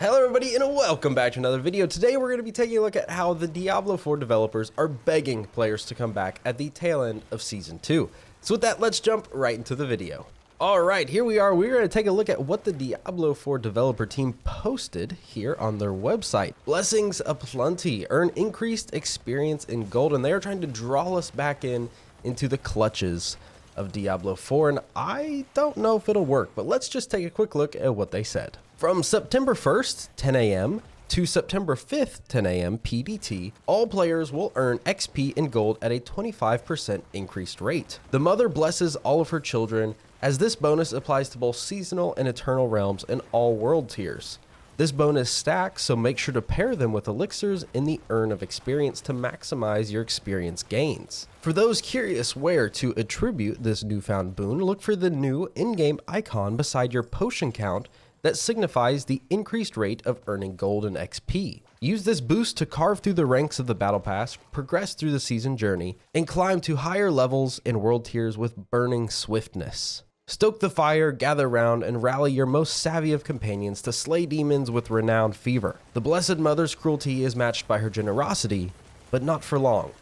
Hello everybody and welcome back to another video. Today we're going to be taking a look at how the Diablo 4 developers are begging players to come back at the tail end of Season 2. So with that, let's jump right into the video. Alright, here we are. We're going to take a look at what the Diablo 4 developer team posted here on their website. Blessings aplenty, earn increased experience in gold, and they are trying to draw us back into the clutches of Diablo 4, and I don't know if it'll work, but let's just take a quick look at what they said. From September 1st, 10 a.m. to September 5th, 10 a.m. PDT, all players will earn XP in gold at a 25% increased rate. The mother blesses all of her children, as this bonus applies to both seasonal and eternal realms and all world tiers. This bonus stacks, so make sure to pair them with elixirs in the urn of experience to maximize your experience gains. For those curious where to attribute this newfound boon, look for the new in-game icon beside your potion count that signifies the increased rate of earning gold and XP. Use this boost to carve through the ranks of the battle pass, progress through the season journey, and climb to higher levels and world tiers with burning swiftness. Stoke the fire, gather round, and rally your most savvy of companions to slay demons with renown fever. The Blessed Mother's cruelty is matched by her generosity, but not for long.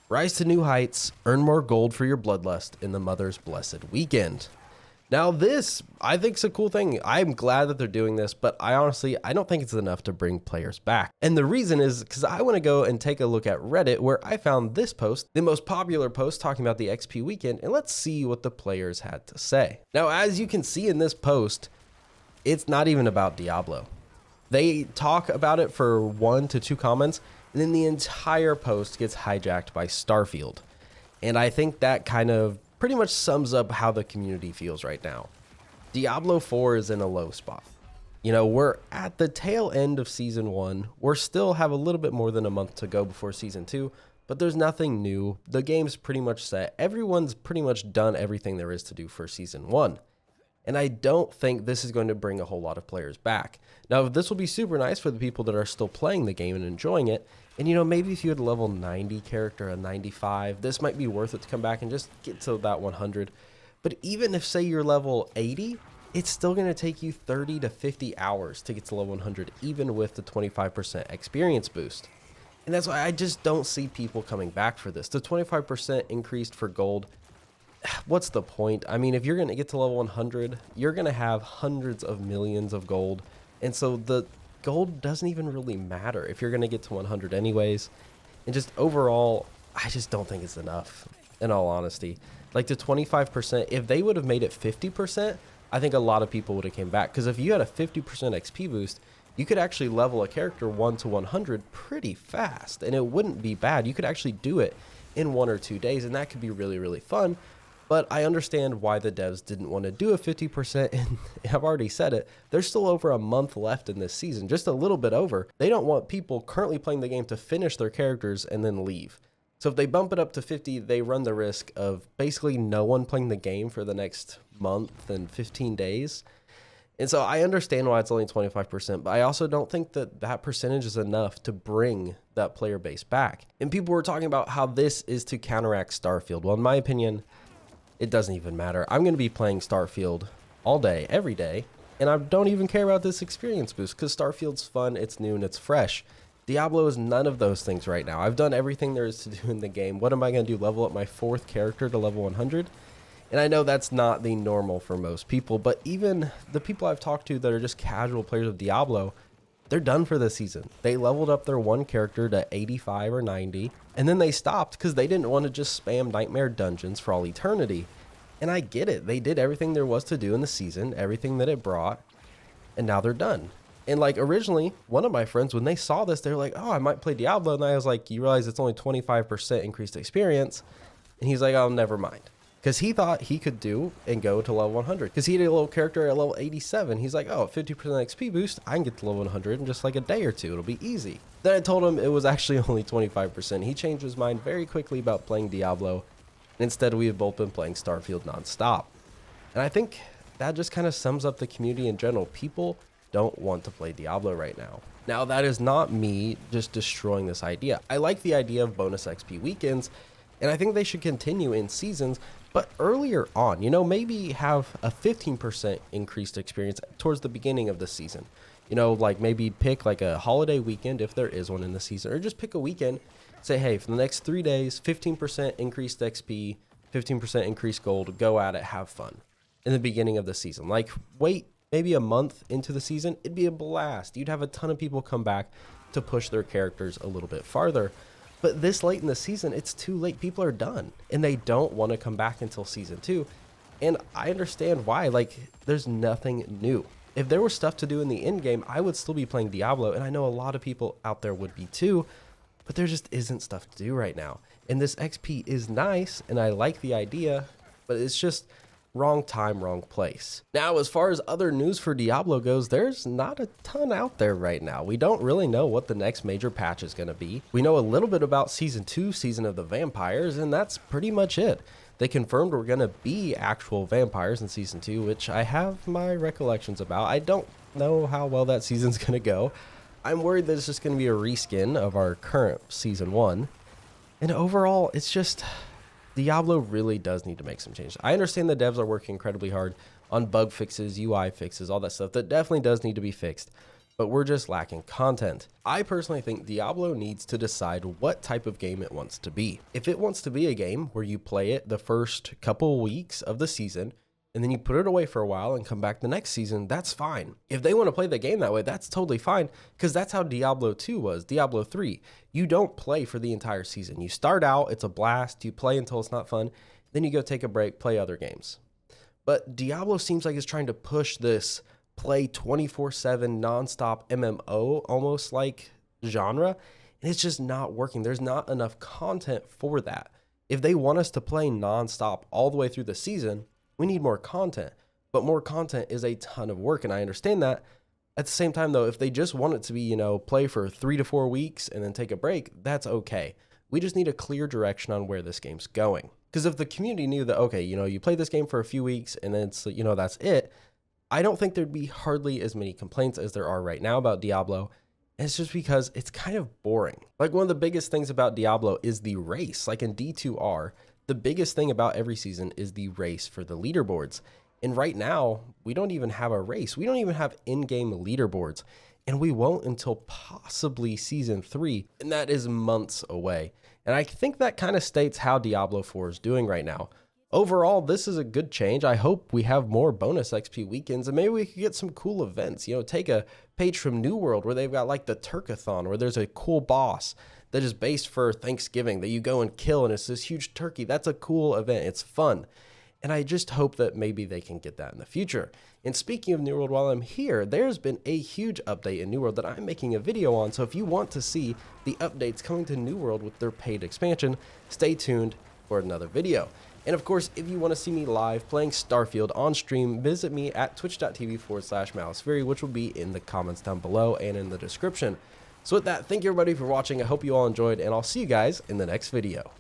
Rise to new heights, earn more gold for your bloodlust in the Mother's Blessed Weekend. Now this, I think, is a cool thing. I'm glad that they're doing this, but I don't think it's enough to bring players back. And the reason is because I want to go and take a look at Reddit, where I found this post, the most popular post talking about the XP weekend, and let's see what the players had to say. Now, as you can see in this post, it's not even about Diablo. They talk about it for 1 to 2 comments, and then the entire post gets hijacked by Starfield. And I think that kind of pretty much sums up how the community feels right now. Diablo 4 is in a low spot. You know, we're at the tail end of Season 1. We're still have a little bit more than a month to go before Season 2, but there's nothing new. The game's pretty much set. Everyone's pretty much done everything there is to do for Season 1. And I don't think this is going to bring a whole lot of players back. Now, this will be super nice for the people that are still playing the game and enjoying it. And, you know, maybe if you had a level 90 character, a 95, this might be worth it to come back and just get to that 100. But even if, say, you're level 80, it's still going to take you 30 to 50 hours to get to level 100, even with the 25% experience boost. And that's why I just don't see people coming back for this. The 25% increased for gold, what's the point? I mean, if you're going to get to level 100, you're going to have hundreds of millions of gold. And so the gold doesn't even really matter if you're going to get to 100 anyways. And just overall, I just don't think it's enough, in all honesty. Like the 25%, if they would have made it 50%, I think a lot of people would have came back. Because if you had a 50% XP boost, you could actually level a character 1 to 100 pretty fast. And it wouldn't be bad. You could actually do it in 1 or 2 days, and that could be really, really fun. But I understand why the devs didn't want to do a 50%, and I've already said it, there's still over a month left in this season, just a little bit over. They don't want people currently playing the game to finish their characters and then leave. So if they bump it up to 50, they run the risk of basically no one playing the game for the next month and 15 days. And so I understand why it's only 25%, but I also don't think that that percentage is enough to bring that player base back. And people were talking about how this is to counteract Starfield. Well, in my opinion, it doesn't even matter. I'm going to be playing Starfield all day, every day, and I don't even care about this experience boost because Starfield's fun, it's new, and it's fresh. Diablo is none of those things right now. I've done everything there is to do in the game. What am I going to do, level up my 4th character to level 100? And I know that's not the normal for most people, but even the people I've talked to that are just casual players of Diablo, they're done for this season. They leveled up their one character to 85 or 90, and then they stopped because they didn't want to just spam Nightmare Dungeons for all eternity. And I get it. They did everything there was to do in the season, everything that it brought, and now they're done. And like originally, one of my friends, when they saw this, they were like, oh, I might play Diablo. And I was like, you realize it's only 25% increased experience? And he's like, oh, never mind. Because he thought he could do and go to level 100. Because he had a little character at level 87. He's like, oh, 50% XP boost, I can get to level 100 in just like a day or two. It'll be easy. Then I told him it was actually only 25%. He changed his mind very quickly about playing Diablo. Instead, we have both been playing Starfield nonstop. And I think that just kind of sums up the community in general. People don't want to play Diablo right now. Now, that is not me just destroying this idea. I like the idea of bonus XP weekends, and I think they should continue in seasons, but earlier on, you know, maybe have a 15% increased experience towards the beginning of the season. You know, like maybe pick like a holiday weekend if there is one in the season, or just pick a weekend. Say, hey, for the next 3 days, 15% increased XP, 15% increased gold, go at it, have fun in the beginning of the season. Like, wait maybe a month into the season, it'd be a blast. You'd have a ton of people come back to push their characters a little bit farther. But this late in the season, it's too late. People are done, and they don't want to come back until season 2. And I understand why. Like, there's nothing new. If there was stuff to do in the end game, I would still be playing Diablo, and I know a lot of people out there would be too. But there just isn't stuff to do right now. And this XP is nice, and I like the idea, but it's just wrong time, wrong place. Now, as far as other news for Diablo goes, there's not a ton out there right now. We don't really know what the next major patch is going to be. We know a little bit about Season 2, Season of the Vampires, and that's pretty much it. They confirmed we're going to be actual vampires in Season 2, which I have my recollections about. I don't know how well that season's going to go. I'm worried that it's just going to be a reskin of our current Season 1. And overall, it's just, Diablo really does need to make some changes. I understand the devs are working incredibly hard on bug fixes, UI fixes, all that stuff. That definitely does need to be fixed. But we're just lacking content. I personally think Diablo needs to decide what type of game it wants to be. If it wants to be a game where you play it the first couple weeks of the season, and then you put it away for a while and come back the next season, that's fine. If they want to play the game that way, that's totally fine, because that's how Diablo 2 was, Diablo 3. You don't play for the entire season. You start out, it's a blast, you play until it's not fun, then you go take a break, play other games. But Diablo seems like it's trying to push this play 24/7 nonstop MMO almost like genre, and it's just not working. There's not enough content for that. If they want us to play nonstop all the way through the season, we need more content, but more content is a ton of work, and I understand that. At the same time, though, if they just want it to be, you know, play for 3 to 4 weeks and then take a break, that's okay. We just need a clear direction on where this game's going. Because if the community knew that, okay, you know, you play this game for a few weeks and then it's, you know, that's it, I don't think there'd be hardly as many complaints as there are right now about Diablo. And it's just because it's kind of boring. Like, one of the biggest things about Diablo is the race. Like in D2R, the biggest thing about every season is the race for the leaderboards. And right now, we don't even have a race. We don't even have in-game leaderboards. And we won't until possibly Season 3. And that is months away. And I think that kind of states how Diablo 4 is doing right now. Overall, this is a good change. I hope we have more bonus XP weekends, and maybe we could get some cool events. You know, take a page from New World where they've got like the Turkathon, where there's a cool boss that is based for Thanksgiving that you go and kill, and it's this huge turkey. That's a cool event. It's fun. And I just hope that maybe they can get that in the future. And speaking of New World, while I'm here, there's been a huge update in New World that I'm making a video on. So if you want to see the updates coming to New World with their paid expansion, stay tuned for another video. And of course, if you want to see me live playing Starfield on stream, visit me at twitch.tv/MaliceFury, which will be in the comments down below and in the description. So with that, thank you everybody for watching. I hope you all enjoyed, and I'll see you guys in the next video.